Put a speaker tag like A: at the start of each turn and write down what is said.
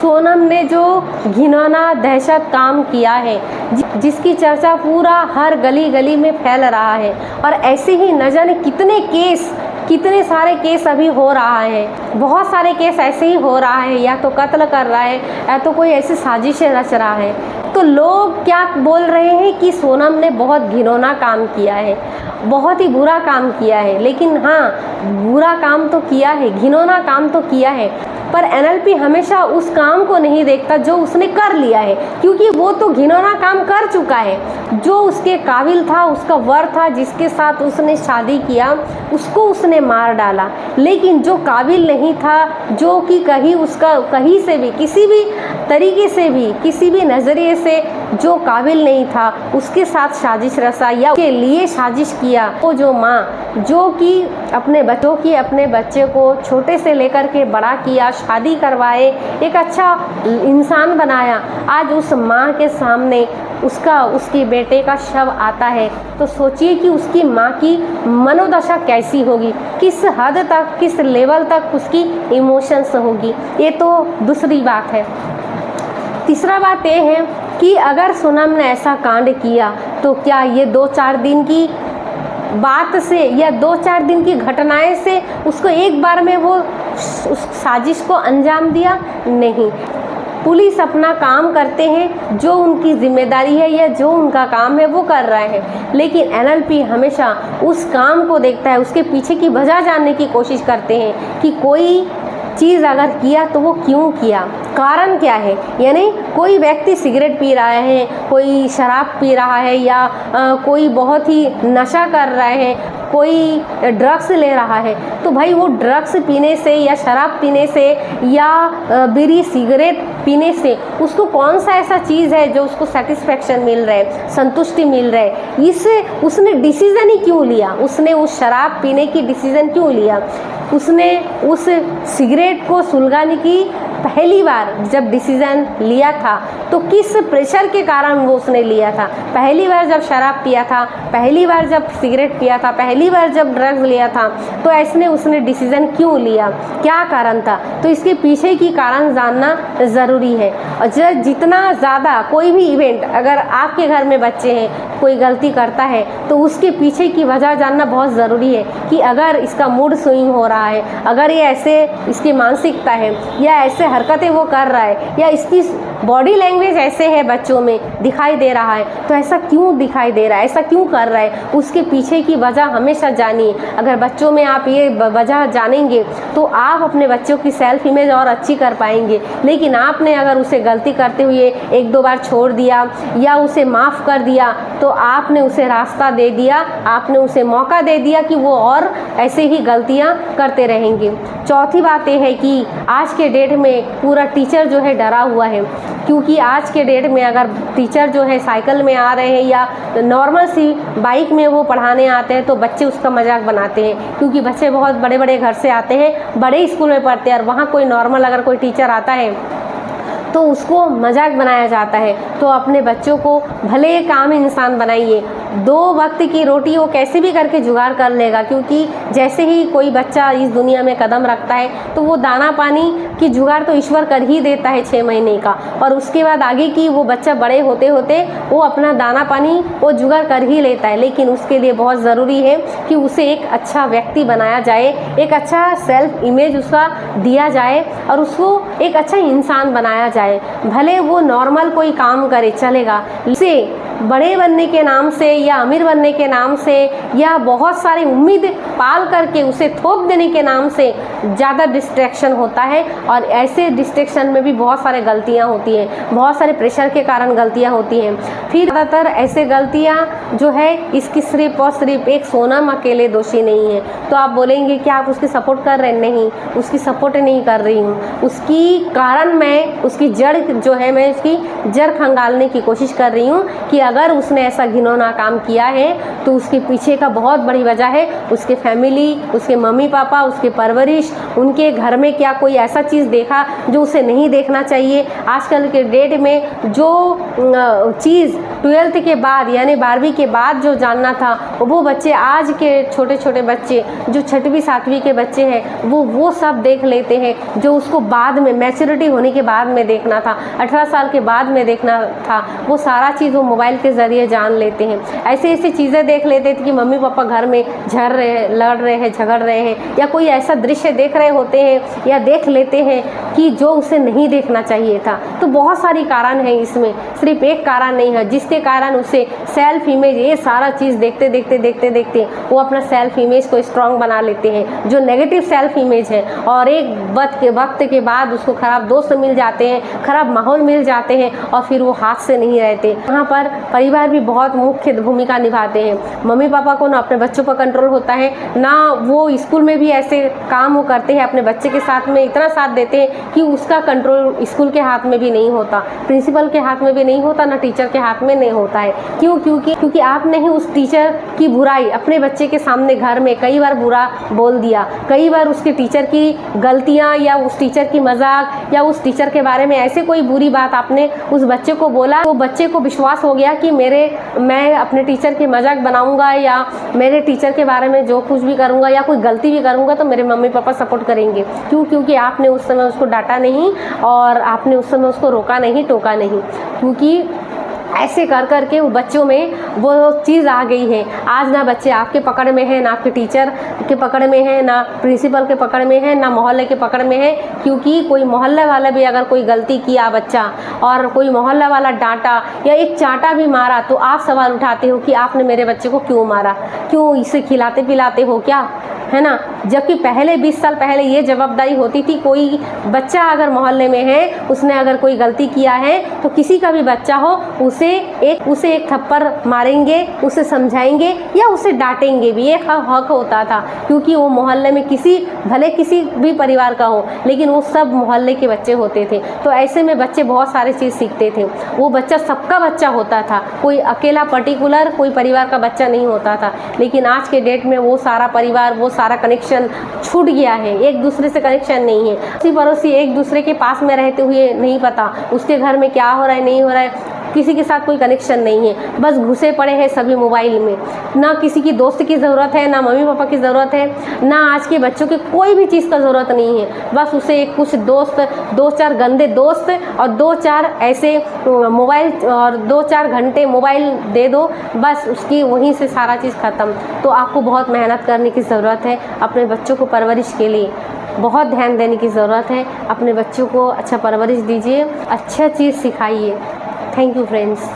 A: सोनम ने जो घिनौना दहशत काम किया है, जिसकी चर्चा पूरा हर गली गली में फैल रहा है, और ऐसे ही न जाने कितने सारे केस अभी हो रहा है। बहुत सारे केस ऐसे ही हो रहा है, या तो कत्ल कर रहा है या तो कोई ऐसी साजिशें रच रहा है। तो लोग क्या बोल रहे हैं कि सोनम ने बहुत घिनौना काम किया है, बहुत ही बुरा काम किया है। लेकिन हाँ, बुरा काम तो किया है, घिनौना काम तो किया है, पर एनएलपी हमेशा उस काम को नहीं देखता जो उसने कर लिया है, क्योंकि वो तो घिनौना काम कर चुका है। जो उसके काबिल था, उसका वर था, जिसके साथ उसने शादी किया, उसको उसने मार डाला। लेकिन जो काबिल नहीं था, जो कि कहीं से भी, किसी भी तरीके से भी, किसी भी नज़रिए से जो काबिल नहीं था, उसके साथ साजिश रचा या उसके लिए साजिश किया। वो जो माँ जो कि अपने बच्चे को छोटे से लेकर के बड़ा किया, शादी करवाए, एक अच्छा इंसान बनाया, आज उस माँ के सामने उसके बेटे का शव आता है, तो सोचिए कि उसकी माँ की मनोदशा कैसी होगी, किस हद तक, किस लेवल तक उसकी इमोशंस होगी। ये तो दूसरी बात है। तीसरा बात ये है कि अगर सोनम ने ऐसा कांड किया तो क्या ये 2-4 दिन की बात से या 2-4 दिन की घटनाएं से उसको एक बार में वो उस साजिश को अंजाम दिया? नहीं। पुलिस अपना काम करते हैं, जो उनकी जिम्मेदारी है या जो उनका काम है वो कर रहे हैं, लेकिन एनएलपी हमेशा उस काम को देखता है, उसके पीछे की वजह जानने की कोशिश करते हैं कि कोई चीज़ अगर किया तो वो क्यों किया, कारण क्या है। यानी कोई व्यक्ति सिगरेट पी रहा है, कोई शराब पी रहा है, या कोई बहुत ही नशा कर रहा है, कोई ड्रग्स ले रहा है, तो भाई वो ड्रग्स पीने से या शराब पीने से या बीड़ी सिगरेट पीने से उसको कौन सा ऐसा चीज़ है जो उसको सेटिस्फेक्शन मिल रहा है, संतुष्टि मिल रहा है, इससे उसने डिसीज़न ही क्यों लिया, उसने उस शराब पीने की डिसीज़न क्यों लिया, उसने उस सिगरेट को सुलगाने की पहली बार जब डिसीज़न लिया था तो किस प्रेशर के कारण वो उसने लिया था। पहली बार जब शराब पिया था, पहली बार जब सिगरेट पिया था, पहली बार जब ड्रग्स लिया था, तो ऐसने उसने डिसीज़न क्यों लिया, क्या कारण था। तो इसके पीछे की कारण जानना ज़रूरी है। और जितना ज़्यादा कोई भी इवेंट, अगर आपके घर में बच्चे हैं, कोई गलती करता है, तो उसके पीछे की वजह जानना बहुत ज़रूरी है कि अगर इसका मूड स्विंग हो रहा है, अगर ये ऐसे इसकी मानसिकता है, या ऐसे हरकतें वो कर रहा है, या इसकी बॉडी लैंग्वेज ऐसे है बच्चों में दिखाई दे रहा है, तो ऐसा क्यों दिखाई दे रहा है, ऐसा क्यों कर रहा है, उसके पीछे की वजह हमेशा जानिए। अगर बच्चों में आप ये वजह जानेंगे तो आप अपने बच्चों की सेल्फ इमेज और अच्छी कर पाएंगे। लेकिन आपने अगर उसे गलती करते हुए 1-2 बार छोड़ दिया या उसे माफ़ कर दिया, तो आपने उसे रास्ता दे दिया, आपने उसे मौका दे दिया कि वो और ऐसे ही गलतियां करते रहेंगे। चौथी बात यह है कि आज के डेट में पूरा टीचर जो है डरा हुआ है, क्योंकि आज के डेट में अगर टीचर जो है साइकिल में आ रहे हैं या नॉर्मल सी बाइक में वो पढ़ाने आते हैं, तो बच्चे उसका मजाक बनाते हैं, क्योंकि बच्चे बहुत बड़े बड़े घर से आते हैं, बड़े स्कूल में पढ़ते हैं, और वहाँ कोई नॉर्मल अगर कोई टीचर आता है तो उसको मजाक बनाया जाता है। तो अपने बच्चों को भले काम इंसान बनाइए, 2 वक्त की रोटी वो कैसे भी करके जुगाड़ कर लेगा, क्योंकि जैसे ही कोई बच्चा इस दुनिया में कदम रखता है तो वो दाना पानी की जुगाड़ तो ईश्वर कर ही देता है 6 महीने का, और उसके बाद आगे की वो बच्चा बड़े होते होते वो अपना दाना पानी वो जुगाड़ कर ही लेता है। लेकिन उसके लिए बहुत ज़रूरी है कि उसे एक अच्छा व्यक्ति बनाया जाए, एक अच्छा सेल्फ इमेज उसका दिया जाए, और उसको एक अच्छा इंसान बनाया जाए। भले वो नॉर्मल कोई काम करे चलेगा, इसे बड़े बनने के नाम से या अमीर बनने के नाम से या बहुत सारी उम्मीद पाल करके उसे थोप देने के नाम से ज़्यादा डिस्ट्रैक्शन होता है, और ऐसे डिस्ट्रैक्शन में भी बहुत सारे गलतियां होती हैं, बहुत सारे प्रेशर के कारण गलतियां होती हैं। फिर ज़्यादातर ऐसे गलतियां जो है इसकी सिर्फ और सिर्फ एक सोनम अकेले दोषी नहीं है। तो आप बोलेंगे कि आप उसकी सपोर्ट कर रहे हैं, नहीं, उसकी सपोर्ट नहीं कर रही हूँ, उसकी कारण मैं उसकी जड़ जो है, मैं उसकी जड़ खंगालने की कोशिश कर रही हूँ कि अगर उसने ऐसा घिनौना काम किया है तो उसके पीछे का बहुत बड़ी वजह है उसके फैमिली, उसके मम्मी पापा, उसके परवरिश, उनके घर में क्या कोई ऐसा चीज़ देखा जो उसे नहीं देखना चाहिए। आजकल के डेट में जो चीज़ 12th के बाद यानी 12वीं के बाद जो जानना था वो बच्चे, आज के छोटे छोटे बच्चे जो 6वीं 7वीं के बच्चे हैं वो सब देख लेते हैं जो उसको बाद में मैच्योरिटी होने के बाद में देखना था, 18 साल के बाद में देखना था, वो सारा चीज़ वो मोबाइल के ज़रिए जान लेते हैं। ऐसे ऐसी चीज़ें देख लेते थे कि मम्मी पापा घर में झड़ रहे हैं, लड़ रहे हैं, झगड़ रहे हैं, या कोई ऐसा दृश्य देख रहे होते हैं या देख लेते हैं कि जो उसे नहीं देखना चाहिए था। तो बहुत सारी कारण है इसमें, सिर्फ एक कारण नहीं है जिसके कारण उसे सेल्फ इमेज, ये सारा चीज़ देखते देखते देखते देखते वो अपना सेल्फ इमेज को स्ट्रॉन्ग बना लेते हैं जो नेगेटिव सेल्फ इमेज है। और एक वक्त के बाद उसको ख़राब दोस्त मिल जाते हैं, ख़राब माहौल मिल जाते हैं और फिर वो हाथ से नहीं रहते। यहाँ पर परिवार भी बहुत मुख्य भूमिका निभाते हैं। मम्मी पापा को ना अपने बच्चों पर कंट्रोल होता है, ना वो स्कूल में भी ऐसे काम वो करते हैं, अपने बच्चे के साथ में इतना साथ देते हैं कि उसका कंट्रोल स्कूल के हाथ में भी नहीं होता, प्रिंसिपल के हाथ में भी नहीं होता, ना टीचर के हाथ में नहीं होता है। क्यों? क्योंकि आपने ही उस टीचर की बुराई अपने बच्चे के सामने घर में कई बार बुरा बोल दिया, कई बार उसके टीचर की गलतियाँ या उस टीचर की मजाक या उस टीचर के बारे में ऐसे कोई बुरी बात आपने उस बच्चे को बोला, तो बच्चे को विश्वास हो गया कि मैं अपने टीचर की मजाक बनाऊंगा या मेरे टीचर के बारे में जो कुछ भी करूंगा या कोई गलती भी करूंगा तो मेरे मम्मी पापा सपोर्ट करेंगे। क्योंकि आपने उस समय उसको डांटा नहीं और आपने उस समय उसको रोका नहीं, टोका नहीं। क्योंकि ऐसे कर करके वो बच्चों में वो चीज़ आ गई है। आज ना बच्चे आपके पकड़ में है, ना आपके टीचर के पकड़ में है, ना प्रिंसिपल के पकड़ में है, ना मोहल्ले के पकड़ में है। क्योंकि कोई मोहल्ले वाला भी अगर कोई गलती किया बच्चा और कोई मोहल्ला वाला डांटा या एक चांटा भी मारा तो आप सवाल उठाते हो कि आपने मेरे बच्चे को क्यों मारा, क्यों इसे खिलाते पिलाते हो क्या, है ना। जबकि पहले 20 साल पहले ये जवाबदारी होती थी, कोई बच्चा अगर मोहल्ले में है, उसने अगर कोई गलती किया है तो किसी का भी बच्चा हो उसे एक थप्पड़ मारेंगे, उसे समझाएंगे या उसे डांटेंगे भी, एक हक होता था। क्योंकि वो मोहल्ले में भले किसी भी परिवार का हो, लेकिन वो सब मोहल्ले के बच्चे होते थे। तो ऐसे में बच्चे बहुत सारे चीज़ सीखते थे। वो बच्चा सबका बच्चा होता था, कोई अकेला पर्टिकुलर कोई परिवार का बच्चा नहीं होता था। लेकिन आज के डेट में वो सारा परिवार, वो सारा कनेक्शन छूट गया है, एक दूसरे से कनेक्शन नहीं है। पड़ोसी पड़ोसी एक दूसरे के पास में रहते हुए नहीं पता उसके घर में क्या हो रहा है, नहीं हो रहा है, किसी के साथ कोई कनेक्शन नहीं है, बस घुसे पड़े हैं सभी मोबाइल में। ना किसी की दोस्त की ज़रूरत है, ना मम्मी पापा की ज़रूरत है, ना आज के बच्चों के कोई भी चीज़ का ज़रूरत नहीं है। बस उसे कुछ दोस्त, 2-4 गंदे दोस्त और 2-4 ऐसे मोबाइल और 2-4 घंटे मोबाइल दे दो, बस उसकी वहीं से सारा चीज़ ख़त्म। तो आपको बहुत मेहनत करने की ज़रूरत है अपने बच्चों को परवरिश के लिए, बहुत ध्यान देने की ज़रूरत है। अपने बच्चों को अच्छा परवरिश दीजिए, अच्छा चीज़ सिखाइए। Thank you friends.